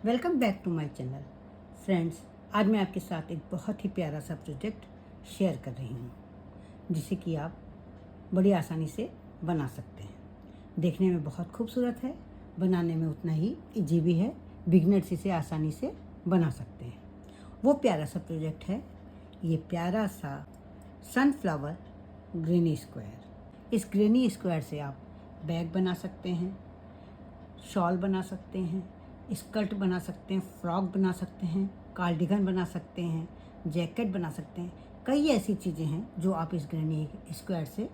Welcome back to my channel friends. आज मैं आपके साथ एक बहुत ही प्यारा सा प्रोजेक्ट शेयर कर रही हूँ जिसे कि आप बड़ी आसानी से बना सकते हैं। देखने में बहुत खूबसूरत है, बनाने में उतना ही इजी भी है। बिगनर्स इसे आसानी से बना सकते हैं। वो प्यारा सा प्रोजेक्ट है ये प्यारा सा सनफ्लावर ग्रेनी स्क्वायर। इस ग्रेनी स्क्वायर से आप बैग बना सकते हैं, शॉल बना सकते हैं, स्कर्ट बना सकते हैं, फ्रॉक बना सकते हैं, कार्डिगन बना सकते हैं, जैकेट बना सकते हैं। कई ऐसी चीज़ें हैं जो आप इस ग्रेनी स्क्वायर से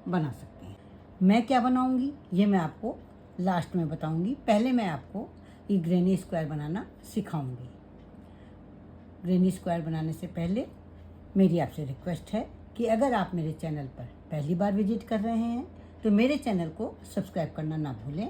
बना सकते हैं। मैं क्या बनाऊंगी ये मैं आपको लास्ट में बताऊंगी। पहले मैं आपको ये ग्रेनी स्क्वायर बनाना सिखाऊंगी। ग्रेनी स्क्वायर बनाने से पहले मेरी आपसे रिक्वेस्ट है कि अगर आप मेरे चैनल पर पहली बार विजिट कर रहे हैं तो मेरे चैनल को सब्सक्राइब करना ना भूलें,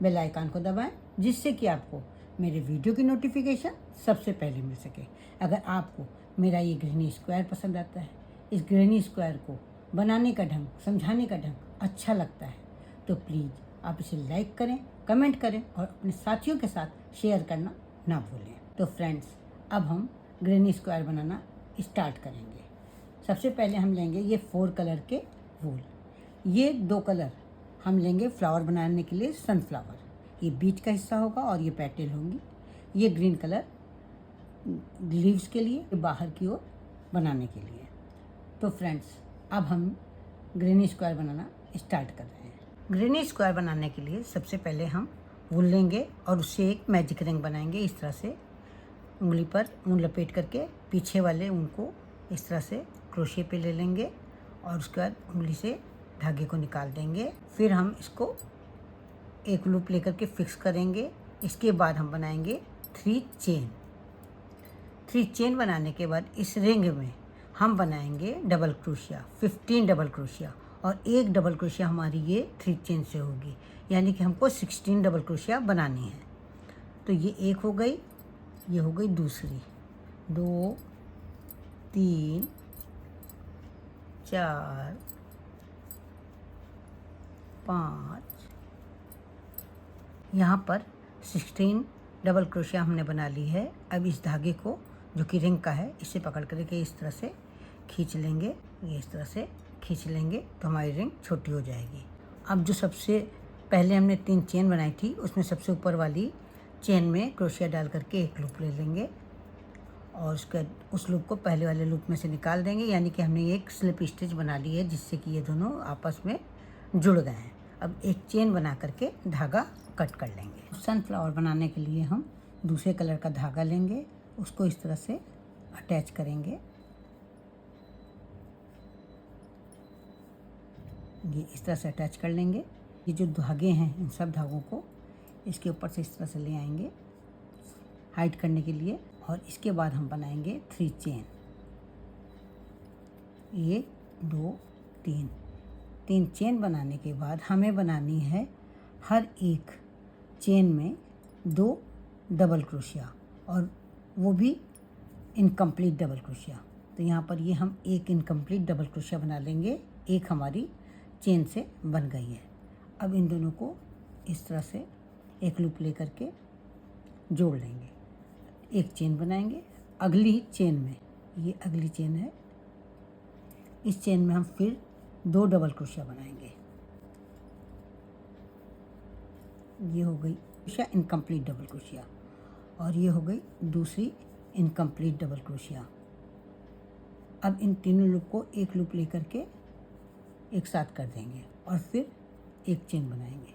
बेल आइकन को दबाएं जिससे कि आपको मेरे वीडियो की नोटिफिकेशन सबसे पहले मिल सके। अगर आपको मेरा ये ग्रेनी स्क्वायर पसंद आता है, इस ग्रेनी स्क्वायर को बनाने का ढंग, समझाने का ढंग अच्छा लगता है तो प्लीज़ आप इसे लाइक करें, कमेंट करें और अपने साथियों के साथ शेयर करना ना भूलें। तो फ्रेंड्स, अब हम ग्रेनी स्क्वायर बनाना स्टार्ट करेंगे। सबसे पहले हम लेंगे ये 4 कलर के वूल। ये 2 कलर हम लेंगे फ्लावर बनाने के लिए सनफ्लावर। ये बीच का हिस्सा होगा और ये पेटल होंगी। ये ग्रीन कलर लीव्स के लिए, बाहर की ओर बनाने के लिए। तो फ्रेंड्स, अब हम ग्रेनी स्क्वायर बनाना स्टार्ट कर रहे हैं। ग्रेनी स्क्वायर बनाने के लिए सबसे पहले हम वूल लेंगे और उससे एक मैजिक रिंग बनाएंगे। इस तरह से उंगली पर ऊन लपेट करके पीछे वाले ऊन को इस तरह से क्रोशे पे ले लेंगे और उसके बाद उंगली से धागे को निकाल देंगे। फिर हम इसको एक लूप लेकर के फिक्स करेंगे। इसके बाद हम बनाएंगे 3 चेन। 3 चेन बनाने के बाद इस रिंग में हम बनाएंगे डबल क्रोशिया, 15 डबल क्रोशिया, और एक डबल क्रोशिया हमारी ये 3 चेन से होगी, यानी कि हमको 16 डबल क्रोशिया बनानी है। तो ये एक हो गई, ये हो गई दूसरी, 2 3 4 5। यहाँ पर 16 डबल क्रोशिया हमने बना ली है। अब इस धागे को जो कि रिंग का है इसे पकड़ करके इस तरह से खींच लेंगे। ये इस तरह से खींच लेंगे तो हमारी रिंग छोटी हो जाएगी। अब जो सबसे पहले हमने 3 चेन बनाई थी उसमें सबसे ऊपर वाली चेन में क्रोशिया डाल करके एक लूप ले लेंगे और उस लूप को पहले वाले लूप में से निकाल देंगे, यानी कि हमने एक स्लिप स्टिच बना ली है जिससे कि ये दोनों आपस में जुड़ गए हैं। अब एक चेन बना करके धागा कट कर लेंगे। सनफ्लावर बनाने के लिए हम दूसरे कलर का धागा लेंगे, उसको इस तरह से अटैच करेंगे। ये इस तरह से अटैच कर लेंगे। ये जो धागे हैं इन सब धागों को इसके ऊपर से इस तरह से ले आएंगे हाइड करने के लिए, और इसके बाद हम बनाएंगे 3 चेन। 1 2 3 चेन बनाने के बाद हमें बनानी है हर एक चेन में 2 डबल क्रोशिया, और वो भी इनकम्प्लीट डबल क्रोशिया। तो यहाँ पर ये हम एक इनकम्प्लीट डबल क्रोशिया बना लेंगे। एक हमारी चेन से बन गई है। अब इन दोनों को इस तरह से एक लूप लेकर के जोड़ लेंगे। एक चेन बनाएंगे अगली चेन में, ये अगली चेन है, इस चेन में हम फिर 2 डबल क्रोशिया बनाएंगे। ये हो गई इनकम्प्लीट डबल क्रोशिया और ये हो गई दूसरी इनकम्प्लीट डबल क्रोशिया। अब इन तीनों लूप को एक लूप लेकर के एक साथ कर देंगे और फिर एक चेन बनाएंगे।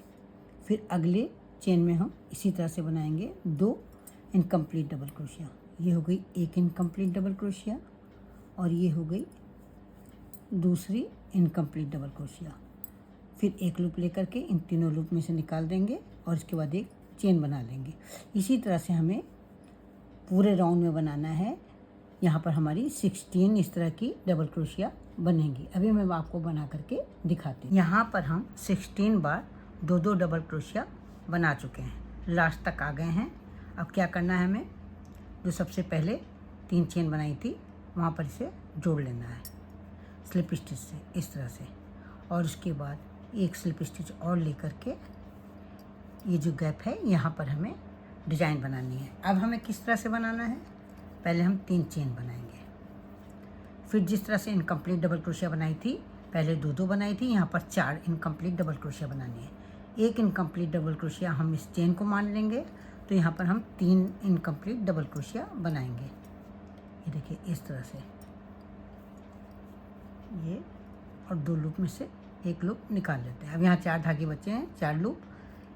फिर अगले चेन में हम इसी तरह से बनाएंगे 2 इनकम्प्लीट डबल क्रोशिया। ये हो गई एक इनकम्प्लीट डबल क्रोशिया और ये हो गई दूसरी इनकम्प्लीट डबल क्रोशिया। फिर एक लूप लेकर के इन तीनों लूप में से निकाल देंगे और इसके बाद एक चेन बना लेंगे। इसी तरह से हमें पूरे राउंड में बनाना है। यहाँ पर हमारी 16 इस तरह की डबल क्रोशिया बनेंगी। अभी मैं आपको बना करके दिखाती हूँ। यहाँ पर हम 16 बार 2-2 डबल क्रोशिया बना चुके हैं, लास्ट तक आ गए हैं। अब क्या करना है, हमें जो सबसे पहले 3 चेन बनाई थी वहाँ पर इसे जोड़ लेना है स्लिप स्टिच से इस तरह से, और उसके बाद एक स्लिप स्टिच और लेकर के ये जो गैप है यहाँ पर हमें डिजाइन बनानी है। अब हमें किस तरह से बनाना है, पहले हम 3 चेन बनाएंगे। फिर जिस तरह से इनकम्प्लीट डबल क्रोशिया बनाई थी, पहले 2-2 बनाई थी, यहाँ पर 4 इनकम्प्लीट डबल क्रोशिया बनानी है। एक इनकम्प्लीट डबल क्रोशिया हम इस चेन को मान लेंगे, तो यहाँ पर हम 3 इनकम्प्लीट डबल क्रोशिया बनाएंगे। ये देखिए इस तरह से, ये और 2 लूप में से एक लूप निकाल लेते हैं। अब यहाँ 4 धागे बचे हैं, 4 लूप,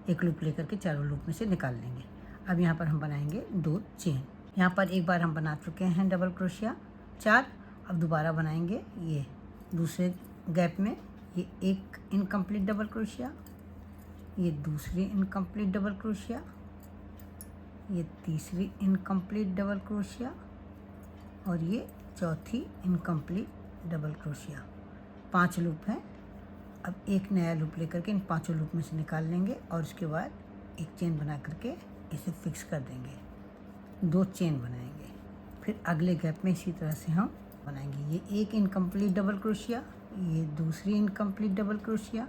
एक लूप लेकर के चारों लूप में से निकाल लेंगे। अब यहाँ पर हम बनाएंगे 2 चेन। यहाँ पर एक बार हम बना चुके हैं डबल क्रोशिया 4। अब दोबारा बनाएंगे ये दूसरे गैप में ये एक इनकम्प्लीट डबल क्रोशिया, ये दूसरी इनकम्प्लीट डबल क्रोशिया, ये तीसरी इनकम्प्लीट डबल क्रोशिया और ये चौथी इनकम्प्लीट डबल क्रोशिया। 5 लूप हैं। अब एक नया लूप लेकर के इन 5 लूप में से निकाल लेंगे और उसके बाद एक चेन बना करके इसे फिक्स कर देंगे। 2 चेन बनाएंगे। फिर अगले गैप में इसी तरह से हम बनाएंगे। ये एक इनकम्प्लीट डबल क्रोशिया, ये दूसरी इनकम्प्लीट डबल क्रोशिया,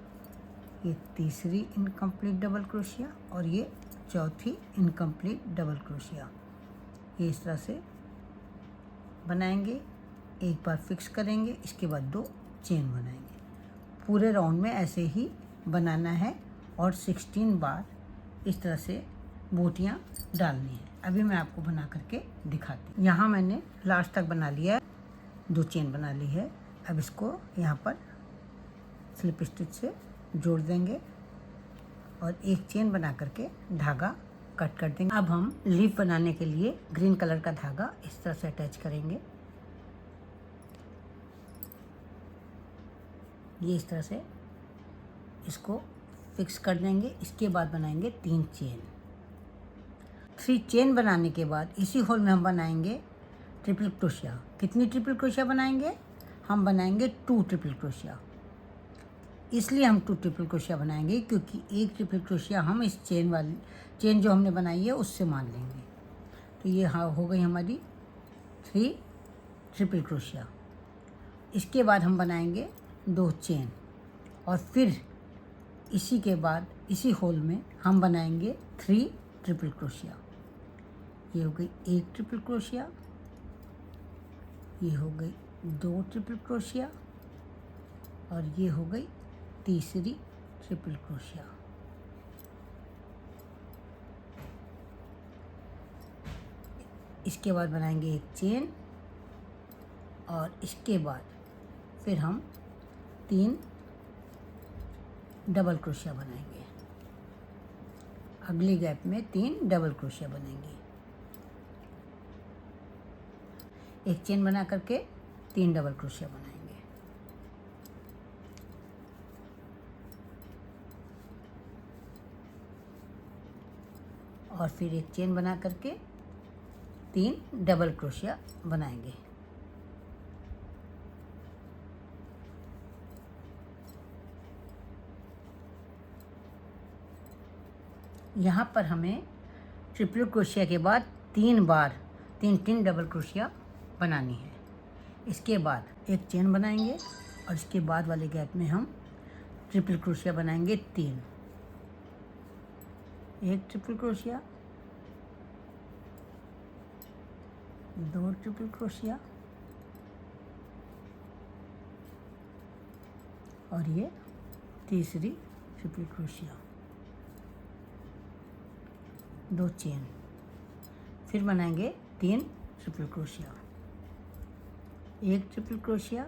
ये तीसरी इनकम्प्लीट डबल क्रोशिया और ये चौथी इनकम्प्लीट डबल क्रोशिया। ये इस तरह से बनाएंगे। एक बार फिक्स करेंगे, इसके बाद 2 चेन बनाएंगे। पूरे राउंड में ऐसे ही बनाना है और 16 बार इस तरह से बूटियाँ डालनी है। अभी मैं आपको बना करके दिखाती हूँ। यहाँ मैंने लास्ट तक बना लिया है, 2 चेन बना ली है। अब इसको यहाँ पर स्लिप स्टिच से जोड़ देंगे और एक चेन बना करके धागा कट कर देंगे। अब हम लीफ बनाने के लिए ग्रीन कलर का धागा इस तरह से अटैच करेंगे। ये इस तरह से इसको फिक्स कर देंगे। इसके बाद बनाएंगे 3 चेन। 3 चेन बनाने के बाद इसी होल में हम बनाएंगे ट्रिपल क्रोशिया। कितनी ट्रिपल क्रोशिया बनाएंगे, हम बनाएंगे 2 ट्रिपल क्रोशिया। इसलिए हम 2 ट्रिपल क्रोशिया बनाएंगे क्योंकि एक ट्रिपल क्रोशिया हम इस चेन जो हमने बनाई है उससे मान लेंगे। तो ये हाँ हो गई हमारी 3 ट्रिपल क्रोशिया। इसके बाद हम बनाएंगे 2 चेन और फिर इसी के बाद इसी होल में हम बनाएंगे 3 ट्रिपल क्रोशिया। ये हो गई 1 ट्रिपल क्रोशिया, ये हो गई 2 ट्रिपल क्रोशिया और ये हो गई तीसरी ट्रिपल क्रोशिया। इसके बाद बनाएंगे 1 चेन और इसके बाद फिर हम 3 डबल क्रोशिया बनाएंगे। अगली गैप में 3 डबल क्रोशिया बनेंगी। एक चेन बना करके 3 डबल क्रोशिया बनाएंगे और फिर एक चेन बना करके 3 डबल क्रोशिया बनाएंगे। यहाँ पर हमें ट्रिपल क्रोशिया के बाद 3 बार 3 डबल क्रोशिया बनानी है। इसके बाद एक चेन बनाएंगे और इसके बाद वाले गैप में हम ट्रिपल क्रोशिया बनाएंगे 3। एक ट्रिपल क्रोशिया, 2 ट्रिपल क्रोशिया और ये तीसरी ट्रिपल क्रोशिया, 2 चेन। फिर बनाएंगे 3 triple crochet, 1 triple crochet,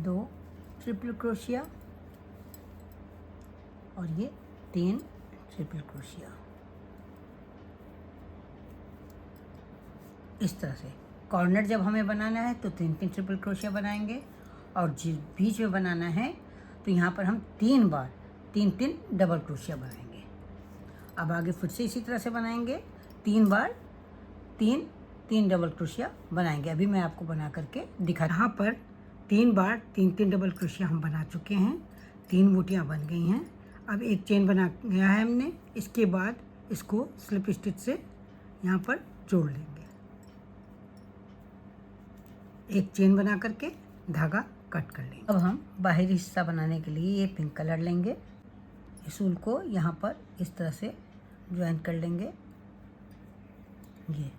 2 triple crochet और ये 3 ट्रिपल क्रोशिया। इस तरह से कॉर्नर जब हमें बनाना है तो 3 ट्रिपल क्रोशिया बनाएंगे और जिस बीच में बनाना है तो यहाँ पर हम 3 बार 3 डबल क्रोशिया बनाएंगे। अब आगे फिर से इसी तरह से बनाएंगे, 3 बार 3 डबल क्रोशिया बनाएंगे। अभी मैं आपको बना करके दिखा। यहाँ पर 3 बार 3 डबल क्रोशिया हम बना चुके हैं। 3 बूटियाँ बन गई हैं। अब एक चेन बना गया है हमने। इसके बाद इसको स्लिप स्टिच से यहाँ पर जोड़ लेंगे। एक चेन बना करके धागा कट कर लेंगे। अब हम बाहरी हिस्सा बनाने के लिए ये पिंक कलर लेंगे, इस ऊल को यहाँ पर इस तरह से ज्वाइन कर लेंगे। ये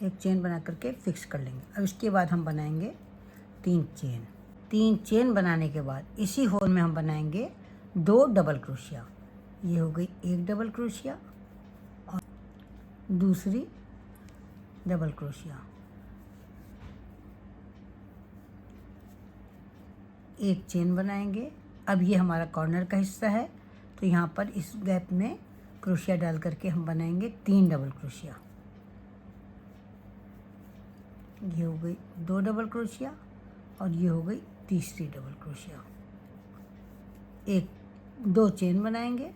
एक चेन बना करके फिक्स कर लेंगे। अब इसके बाद हम बनाएंगे 3 चेन। 3 चेन बनाने के बाद इसी होल में हम बनाएंगे 2 डबल क्रोशिया। ये हो गई एक डबल क्रोशिया और दूसरी डबल क्रोशिया। एक चेन बनाएंगे। अब ये हमारा कॉर्नर का हिस्सा है, तो यहाँ पर इस गैप में क्रोशिया डाल करके हम बनाएंगे 3 डबल क्रोशिया। ये हो गई 2 डबल क्रोशिया और ये हो गई तीसरी डबल क्रोशिया। 2 चेन बनाएंगे।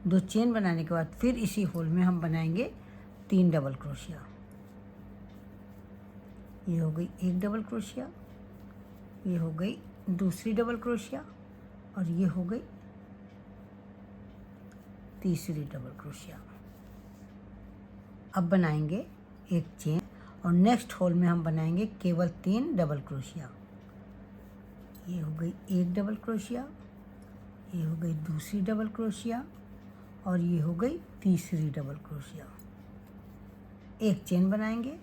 2 चेन बनाने के बाद फिर इसी होल में हम बनाएंगे 3 डबल क्रोशिया। ये हो गई एक डबल क्रोशिया, ये हो गई दूसरी डबल क्रोशिया और ये हो गई तीसरी डबल क्रोशिया। अब बनाएंगे एक चेन और नेक्स्ट होल में हम बनाएंगे केवल 3 डबल क्रोशिया। ये हो गई एक डबल क्रोशिया, ये हो गई दूसरी डबल क्रोशिया और ये हो गई तीसरी डबल क्रोशिया। एक चेन बनाएंगे,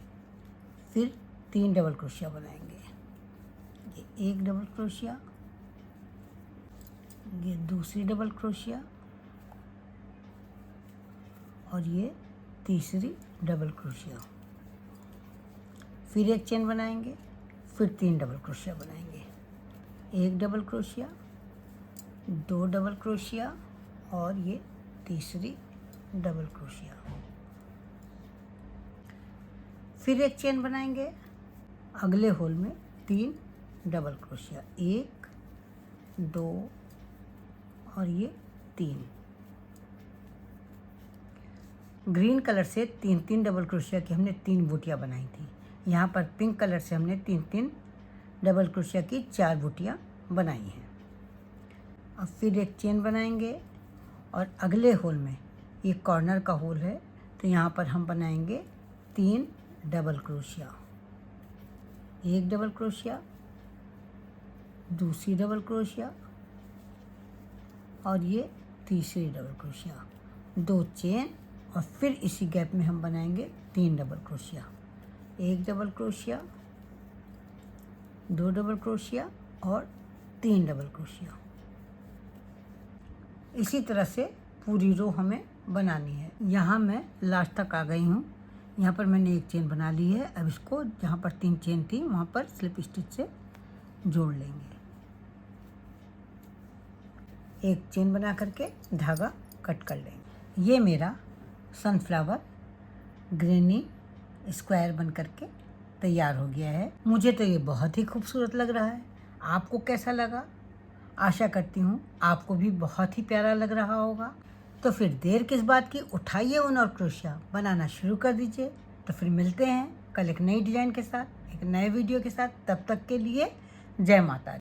फिर 3 डबल क्रोशिया बनाएंगे। ये एक डबल क्रोशिया, ये दूसरी डबल क्रोशिया और ये तीसरी डबल क्रोशिया। फिर एक चेन बनाएंगे, फिर 3 डबल क्रोशिया बनाएंगे। एक डबल क्रोशिया, 2 डबल क्रोशिया और ये तीसरी डबल क्रोशिया। फिर एक चेन बनाएंगे, अगले होल में 3 डबल क्रोशिया, 1 2 और ये 3। ग्रीन कलर से 3 डबल क्रोशिया की हमने 3 बूटियाँ बनाई थी। यहाँ पर पिंक कलर से हमने 3 डबल क्रोशिया की 4 बूटियाँ बनाई हैं। अब फिर एक चेन बनाएंगे और अगले होल में, ये कॉर्नर का होल है, तो यहाँ पर हम बनाएंगे 3 डबल क्रोशिया। एक डबल क्रोशिया, दूसरी डबल क्रोशिया और ये तीसरी डबल क्रोशिया। 2 चेन और फिर इसी गैप में हम बनाएंगे 3 डबल क्रोशिया। एक डबल क्रोशिया, 2 डबल क्रोशिया और 3 डबल क्रोशिया। इसी तरह से पूरी रो हमें बनानी है। यहाँ मैं लास्ट तक आ गई हूँ। यहाँ पर मैंने एक चेन बना ली है। अब इसको जहाँ पर 3 चेन थी वहाँ पर स्लिप स्टिच से जोड़ लेंगे। एक चेन बना करके धागा कट कर लेंगे। ये मेरा सनफ्लावर ग्रेनी स्क्वायर बन करके तैयार हो गया है। मुझे तो ये बहुत ही खूबसूरत लग रहा है। आपको कैसा लगा? आशा करती हूँ आपको भी बहुत ही प्यारा लग रहा होगा। तो फिर देर किस बात की, उठाइए ऊन और क्रोशिया बनाना शुरू कर दीजिए। तो फिर मिलते हैं कल एक नई डिज़ाइन के साथ, एक नए वीडियो के साथ। तब तक के लिए जय माता दी।